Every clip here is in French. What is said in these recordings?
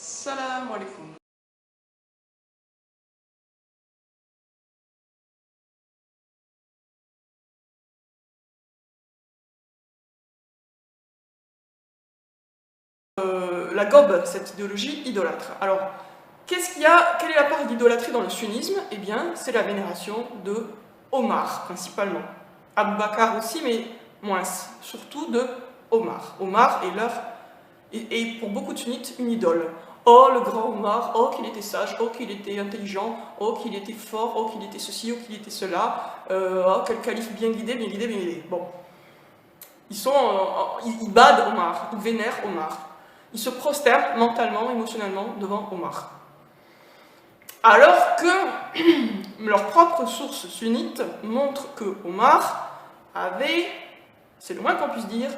Salam alaikum. La gobe, cette idéologie idolâtre. Alors, qu'est-ce qu'il y a, quelle est la part d'idolâtrie dans le sunnisme? Eh bien, c'est la vénération de Omar, principalement. Abou Bakr aussi, mais moins, surtout de Omar. Omar est leur, et pour beaucoup de sunnites, une idole. Oh, le grand Omar, oh, qu'il était sage, oh, qu'il était intelligent, oh, qu'il était fort, oh, qu'il était ceci, oh, qu'il était cela, oh, quel calife bien guidé, bien guidé, bien guidé. Bon. Ils badent Omar, ils vénèrent Omar. Ils se prosternent mentalement, émotionnellement devant Omar. Alors que leurs propres sources sunnites montrent que Omar avait, c'est le moins qu'on puisse dire,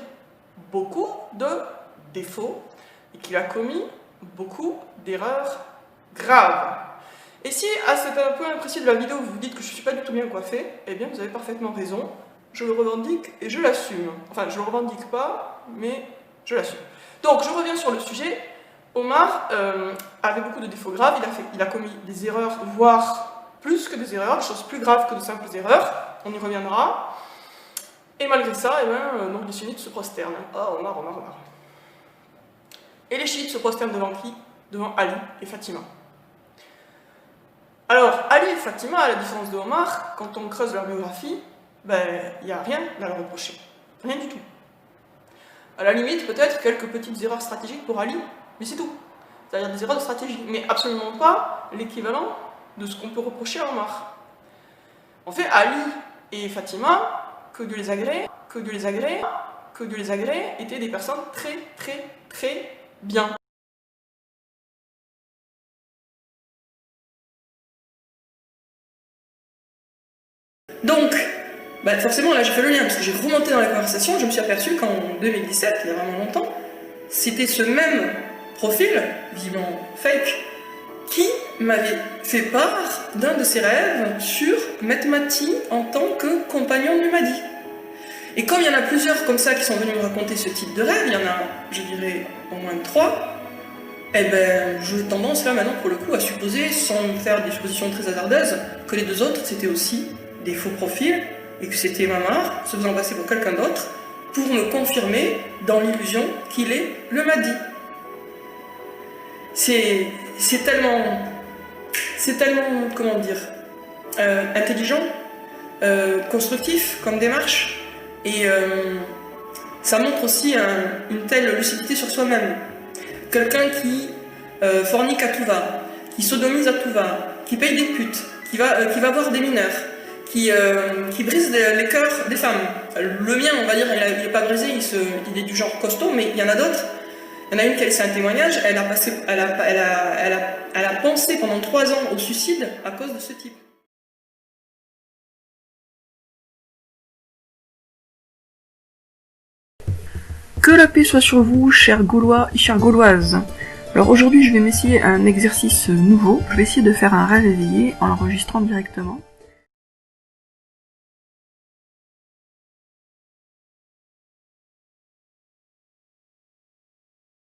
beaucoup de défauts et qu'il a commis beaucoup d'erreurs graves. Et si à cet point précis de la vidéo vous vous dites que je ne suis pas du tout bien coiffé, eh bien vous avez parfaitement raison, je le revendique et je l'assume. Enfin, je ne le revendique pas, mais je l'assume. Donc, je reviens sur le sujet. Omar avait beaucoup de défauts graves, il a commis des erreurs, voire plus que des erreurs, des choses plus graves que de simples erreurs, on y reviendra. Et malgré ça, eh ben, donc les sunnites se prosternent. Oh, Omar, Omar, Omar. Et les chiites se prosternent devant qui? Devant Ali et Fatima. Alors, Ali et Fatima, à la différence de Omar, quand on creuse leur biographie, ben, il n'y a rien à leur reprocher. Rien du tout. À la limite, peut-être quelques petites erreurs stratégiques pour Ali, mais c'est tout. C'est-à-dire des erreurs de stratégie, mais absolument pas l'équivalent de ce qu'on peut reprocher à Omar. En fait, Ali et Fatima, que Dieu les agrée, que Dieu les agrée, que Dieu les agrée, étaient des personnes très, très, très bien. Donc, bah forcément, là j'ai fait le lien, parce que j'ai remonté dans la conversation, je me suis aperçu qu'en 2017, il y a vraiment longtemps, c'était ce même profil, visiblement fake, qui m'avait fait part d'un de ses rêves sur Metmati en tant que compagnon du Mahdi. Et comme il y en a plusieurs comme ça qui sont venus me raconter ce type de rêve, il y en a, je dirais, au moins 3, eh ben, j'ai tendance là maintenant pour le coup à supposer, sans me faire des suppositions très hasardeuses, que les 2 autres c'était aussi des faux profils, et que c'était Mamar, se faisant passer pour quelqu'un d'autre, pour me confirmer dans l'illusion qu'il est le Mahdi. C'est tellement, comment dire, intelligent, constructif comme démarche, et ça montre aussi une telle lucidité sur soi-même. Quelqu'un qui fornique à tout va, qui sodomise à tout va, qui paye des putes, qui va voir des mineurs, qui brise les cœurs des femmes. Le mien, on va dire, il n'est pas brisé, il est du genre costaud, mais il y en a d'autres. Il y en a une qui a laissé un témoignage, elle a pensé pendant 3 ans au suicide à cause de ce type. Que la paix soit sur vous, chers Gaulois et chères Gauloises. Alors aujourd'hui, je vais m'essayer un exercice nouveau. Je vais essayer de faire un rêve éveillé en l'enregistrant directement.